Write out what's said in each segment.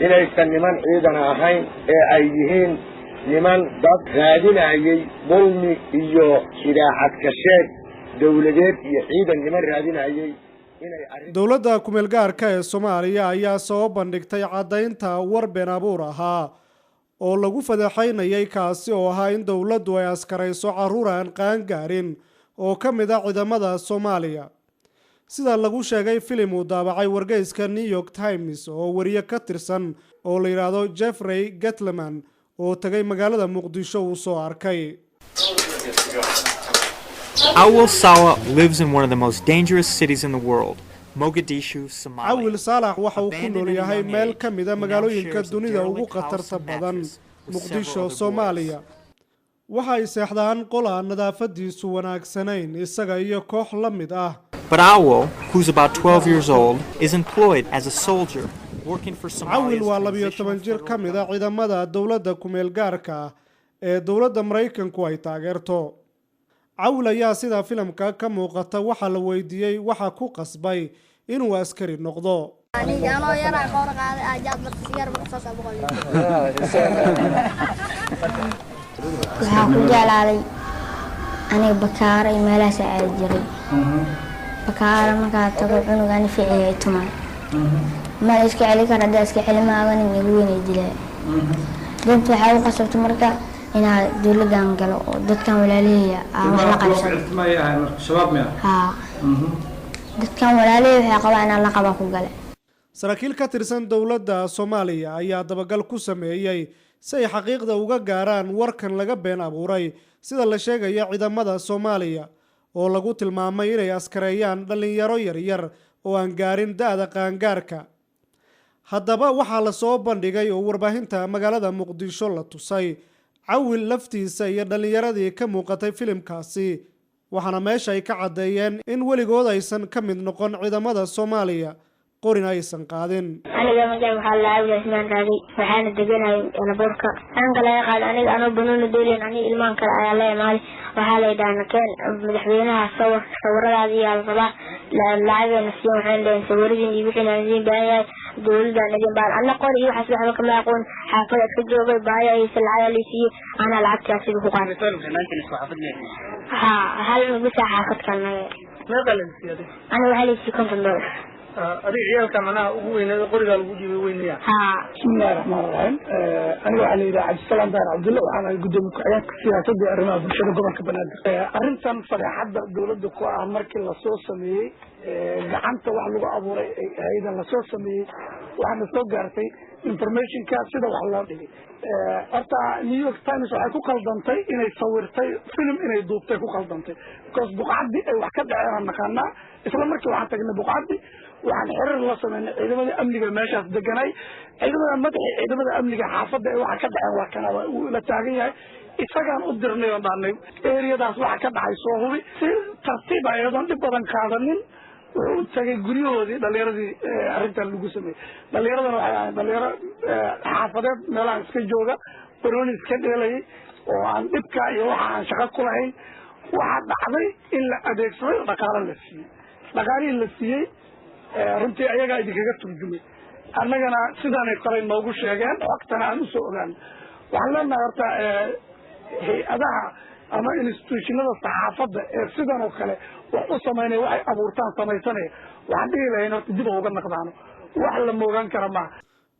inaysan niman ciidan ahayn ee ay yihiin niman dad raadinayay dulmi iyo shiraacad ka sheeg dawladeed iyo ciidan niman raadinayay dowladda kumeel gaarka ee Soomaaliya ayaa soo bandhigtay cadaynta war been abuur ahaa oo lagu fadeexaynayay kaasi oo ahaa in dowladdu ay askarayso caruur aan qaan gaarin oo ka mid ah ciidamada Soomaaliya sida lagu sheegay filim uu daabacay wargeyska New York Times oo wariye ka tirsan oo la yiraahdo Jeffrey Gettleman oo tagay magaalada Muqdisho uu soo arkay. Awil Saleh lives in one of the most dangerous cities in the world, Mogadishu, Somalia. Awil Saleh waxa uu ku nool yahay meel ka mid ah magaalooyinka dunida ugu khatarta badan, Muqdisho, Soomaaliya. Waxa ay seexdaan qol aan nadaafadiisu wanaagsanayn isaga iyo koox la mid ah. But Awil, who's about 12 years old, is employed as a soldier working for Somalia. Awil waa 12 jir ka mid ah ciidamada dowladda kumeel gaarka ah ee dowladda Mareykanku ay taageerto. Awil ayaa sida filimka ka muuqata waxa la weydiiyay waxa ku qasbay inuu askari noqdo. waxaa ku jeclaaday aniga bakaara iyo meelahaas aad jiray bakaara markaa tago cunugaan ficiyay tuman meel iska celi kara haddaa iska celi maagan igu weynay dilaa danta waxaa u qasabta marka inaa dowladan galo oo dadkan walaalihiya aan wax la qabsado dadkan walaalihiya waxay qabaan inaan la qaba ku gale saraakiil ka tirsan dowladda Soomaaliya ayaa dabagal ku sameeyay si ay xaqiiqda uga gaaraan warkan laga been abuuray sida la sheegay ciidamada Soomaaliya oo lagu tilmaamay inay askareeyaan dhalinyaro yar oo aan gaarin da'da qaangaarka haddaba waxa la soo bandhigay oo warbaahinta magaalada Muqdisho la tusay Awil laftiisa iyo dhalinyaradii ka muuqatay filimkaasi waxaana meesha ay ka cadeeyeen in weligood aysan ka mid noqon ciidamada Soomaaliya qorin aysan qaadin aniga magan waxa la aaway ismaan raadi waxaana deganay elaborka aan kala qaad aniga ano banana deeleen ani ilmaan kale ayaa la imaanay waxa la yiraahdaa keen madaxweynaha sawiradaadii yaa raba laacayna si waxaan leen sawiradii iyo wixii aan baayay dowladda naga baan alla qori iyo waxa waxa kama aqoon xaafada ka joogay baayay salcada liisiyo ana lacagtaasi ku qaadato hal bisa xaafad kalna ana waxa liisi $50 أريد عيالك معنا وين قرية الوجود وين يا بسم الله الرحمن الرحيم أنا وعلي عبد السلام دار عبد الله وأنا قدام عيالك سياسة أرنا بشر قبل كبنادر أرنتان فرح حد دولة دكوا أمرك اللصوص مي جعنت وعلو أبو هيدا اللصوص مي وأنا سوقرتي information كاسدة وحلا دي أرتا نيويورك تايمز وحكو قلدنتي إن يصورتي فيلم إن يدوبتي كو قلدنتي كوس بقعدي وحكد عيالنا مكاننا إسلام مركي وحتى قلنا بقعدي waxaan xiriir la sameeyay ciidamada amniga meeshaas deganay ciidamada madaxda ciidamada amniga xaafadda waxa ka dhacay waa kana uu la taagan yahay isagaan u dirnay oo dhaanay eeriyadaas waxa ka dhacay soo hubi si tartiib ah iyadoo dib badan qaadanin uu tagay guryahoodii dhalinyaradii arrintan lagu sameeyay dhalinyaradana waxay dhalinyaro xaafadeed meelaha iska jooga barooni iska dheelay oo aan dhibka iyo waxa aan shaqo ku lahayn waxa dhacday in la adeegsaday dhaqaale la siiyay runtii ayaga idinkaga turjumay annagana sidaanay kale noogu sheegeen waqtana aan u soo ogaan waxaan leenahay horta hay-adaha ama institutionada saxaafadda ee sidan oo kale wax u sameynaya waxay abuurtaan samaysanaya waxaan dhihi lahayn horta dib uga naqdaano wax la moogaan kara maaha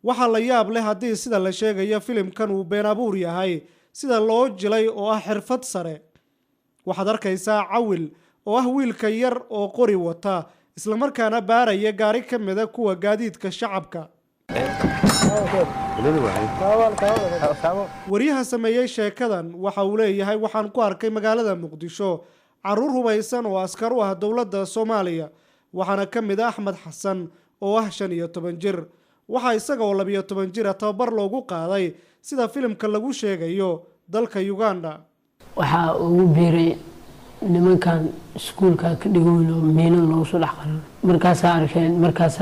waxaa la yaab leh haddii sida la sheegayo filimkan uu been abuur yahay sida loo jilay oo ah xirfad sare waxaad arkaysaa Awil oo ah wiilka yar oo qori wata isla markaana baaraya gaari ka mid ah kuwa gaadiidka shacabka wariyaha sameeyay sheekadan waxa uu leeyahay waxaan ku arkay magaalada Muqdisho caruur hubaysan oo askar u ah dowladda Soomaaliya waxaana ka mid ah Axmed Xasan oo ah 15 jir waxa isaga oo 12 jir tababar loogu qaaday sida filimka lagu sheegayo dalka Uganda waxa uu biiray nimankan iskuulka ka dhigayno meelan loo soo dhaxqaran markaas arkeen markaas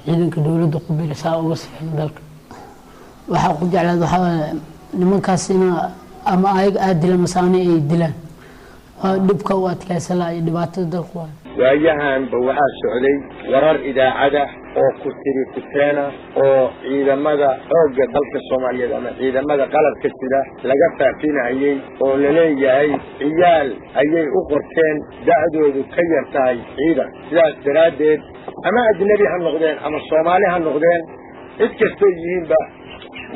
ciidanka dawladda ku biiraysa uga sifeen dalka waxa ku jeclaad waxa nimankaas ama ay dilaan masaani ay dilaan dhibka u adkaysan lahaa iyo dhibaatada dalku waa waayahanba waxaa socday warar idaacada oo ku tiri kuteena oo ciidamada xoogga dalka Soomaaliyeed ama ciidamada qalabka sida laga faafinayay oo la leeyahay ciyaal ayay u qorteen da'doodu ka yar tahay ciidan sidaas daraadeed ama ajnabi ha noqdeen ama Soomaali ha noqdeen cid kastoo yihiinba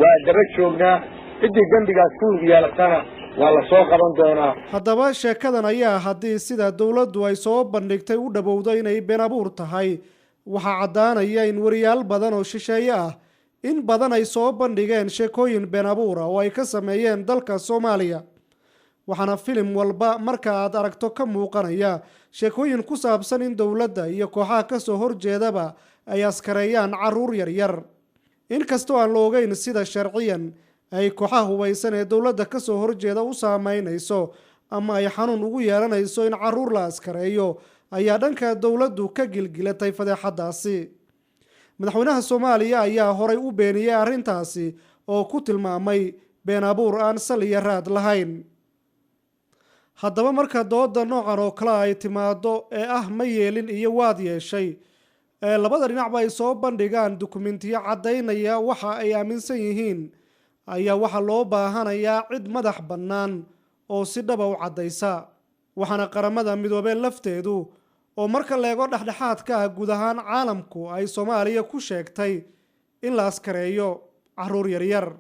waa daba joognaa cidii dambigaas ku yeelatana waa la soo qaban doonaa. haddaba sheekadan ayaa haddii sida dawladdu ay soo bandhigtay u dhawowday inay been abuur tahay waxaa caddaanaya in wariyaal badan oo shisheeye ah in badan ay soo bandhigeen sheekooyin been abuura oo ay ka sameeyeen dalka Soomaaliya waxaana filim walba marka aad aragto ka muuqanaya sheekooyin ku saabsan in dawladda iyo kooxaha ka soo horjeedaba ay askareeyaan caruur yaryar inkastoo aan la ogeyn sida sharciyan ay kooxaha hubaysan ee dawladda ka soo horjeeda u saameynayso ama ay xanuun ugu yeelanayso in caruur la askareeyo ayaa dhanka dawladdu ka gilgilatay fadeexadaasi madaxweynaha Soomaaliya ayaa horay u beeniyay arrintaasi oo ku tilmaamay been abuur aan sal iyo raad lahayn haddaba marka dooda noocan oo kale ay timaado ee ma yeelin iyo waad yeeshay labada dhinacba ay soo bandhigaan dukumentiyo caddaynaya waxa ay aaminsan yihiin ayaa waxaa loo baahanayaa cid madax bannaan oo si dhaba u caddaysa waxaana qaramada midoobay lafteedu oo marka leego dhexdhexaadka ah guud ahaan caalamku ay Soomaaliya ku sheegtay in la askareeyo caruur yaryar